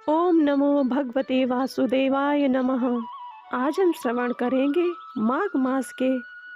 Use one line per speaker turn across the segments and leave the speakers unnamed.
ओम नमो भगवते वासुदेवाय नमः। आज हम श्रवण करेंगे माघ मास के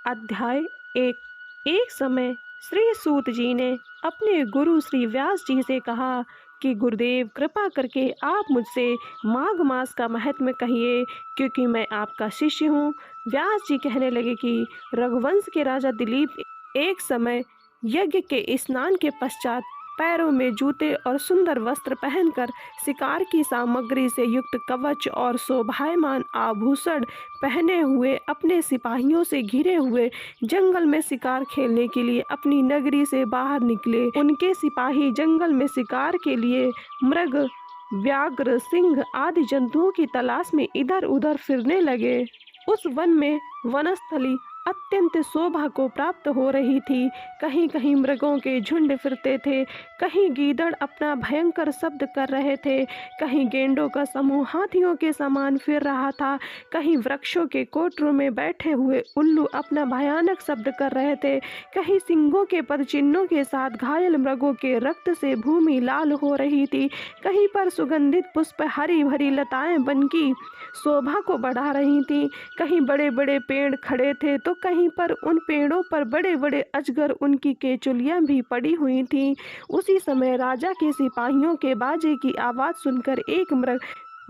अध्याय एक समय श्री सूत जी ने अपने गुरु श्री व्यास जी से कहा कि गुरुदेव कृपा करके आप मुझसे माघ मास का महत्व कहिए, क्योंकि मैं आपका शिष्य हूँ। व्यास जी कहने लगे कि रघुवंश के राजा दिलीप एक समय यज्ञ के स्नान के पश्चात पैरों में जूते और सुंदर वस्त्र पहनकर शिकार की सामग्री से युक्त कवच और शोभायमान आभूषण पहने हुए अपने सिपाहियों से घिरे हुए जंगल में शिकार खेलने के लिए अपनी नगरी से बाहर निकले। उनके सिपाही जंगल में शिकार के लिए मृग, व्याघ्र, सिंह आदि जंतुओं की तलाश में इधर उधर फिरने लगे। उस वन में वनस्थली अत्यंत शोभा को प्राप्त हो रही थी। कहीं कहीं मृगों के झुंड फिरते थे, कहीं गीदड़ अपना भयंकर शब्द कर रहे थे, कहीं गेंडों का समूह हाथियों के समान फिर रहा था, कहीं वृक्षों के कोटरों में बैठे हुए उल्लू अपना भयानक शब्द कर रहे थे, कहीं सिंहों के पदचिन्हों के साथ घायल मृगों के रक्त से भूमि लाल हो रही थी, कहीं पर सुगंधित पुष्प हरी भरी लताएं बन की शोभा को बढ़ा रही थीं, कहीं बड़े बड़े पेड़ खड़े थे तो कहीं पर उन पेड़ों पर बड़े बड़े अजगर उनकी केचुलियां भी पड़ी हुई थीं। उसी समय राजा के सिपाहियों के बाजे की आवाज सुनकर एक मृग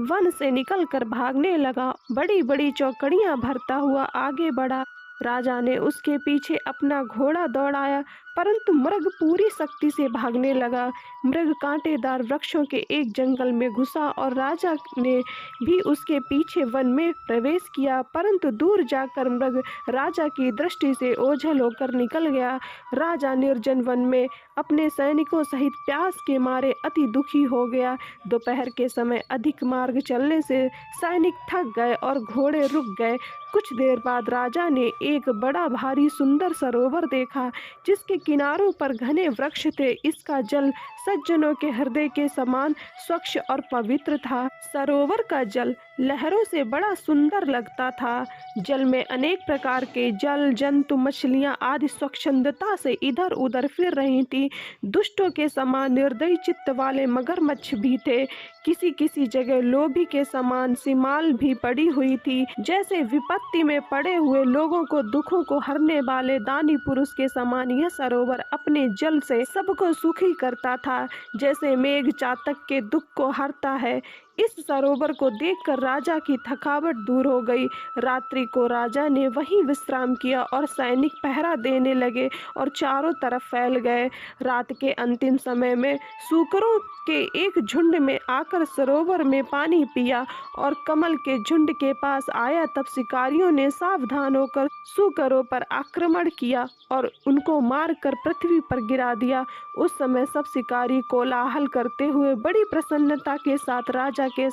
वन से निकलकर भागने लगा। बड़ी बड़ी चौकड़ियां भरता हुआ आगे बढ़ा। राजा ने उसके पीछे अपना घोड़ा दौड़ाया, परंतु मृग पूरी शक्ति से भागने लगा। मृग कांटेदार वृक्षों के एक जंगल में घुसा और राजा ने भी उसके पीछे वन में प्रवेश किया, परंतु दूर जाकर मृग राजा की दृष्टि से ओझल होकर निकल गया। राजा निर्जन वन में अपने सैनिकों सहित प्यास के मारे अति दुखी हो गया। दोपहर के समय अधिक मार्ग चलने से सैनिक थक गए और घोड़े रुक गए। कुछ देर बाद राजा ने एक बड़ा भारी सुंदर सरोवर देखा, जिसके किनारों पर घने वृक्ष थे। इसका जल सज्जनों के हृदय के समान स्वच्छ और पवित्र था। सरोवर का जल लहरों से बड़ा सुंदर लगता था। जल में अनेक प्रकार के जल जंतु, मछलियां आदि स्वच्छंदता से इधर उधर फिर रही थी। दुष्टों के समान निर्दयी चित्त वाले मगरमच्छ भी थे। किसी किसी जगह लोभी के समान सिमाल भी पड़ी हुई थी। जैसे विपत्ति में पड़े हुए लोगों को दुखों को हरने वाले दानी पुरुष के समान यह सरोवर अपने जल से सबको सुखी करता था, जैसे मेघ चातक के दुख को हरता है। इस सरोवर को देखकर राजा की थकावट दूर हो गई। रात्रि को राजा ने वहीं विश्राम किया और सैनिक पहरा देने लगे और चारों तरफ फैल गए। रात के अंतिम समय में सूकरों के एक झुंड में आकर सरोवर में पानी पिया और कमल के झुंड के पास आया। तब शिकारियों ने सावधान होकर सूकरों पर आक्रमण किया और उनको मारकर पृथ्वी पर गिरा दिया। उस समय सब शिकारी कोलाहल करते हुए बड़ी प्रसन्नता के साथ राजा के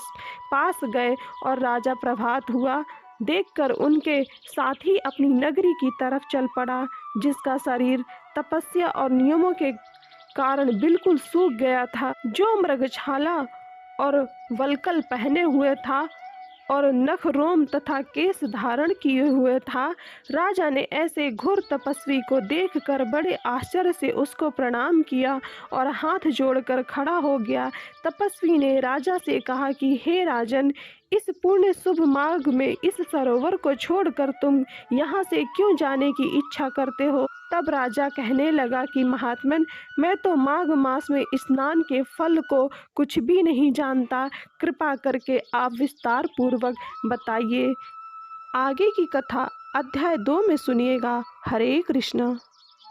पास गए और राजा प्रभात हुआ देखकर उनके साथ ही अपनी नगरी की तरफ चल पड़ा, जिसका शरीर तपस्या और नियमों के कारण बिल्कुल सूख गया था। जो मृगछाला और वल्कल पहने हुए था और नख रोम तथा केस धारण किए हुए था। राजा ने ऐसे घोर तपस्वी को देखकर बड़े आश्चर्य से उसको प्रणाम किया और हाथ जोड़कर खड़ा हो गया। तपस्वी ने राजा से कहा कि हे राजन, इस पुण्य शुभ मार्ग में इस सरोवर को छोड़कर तुम यहाँ से क्यों जाने की इच्छा करते हो? तब राजा कहने लगा कि महात्मन, मैं तो माघ मास में स्नान के फल को कुछ भी नहीं जानता। कृपा करके आप विस्तार पूर्वक बताइए। आगे की कथा अध्याय 2 में सुनिएगा। हरे कृष्ण।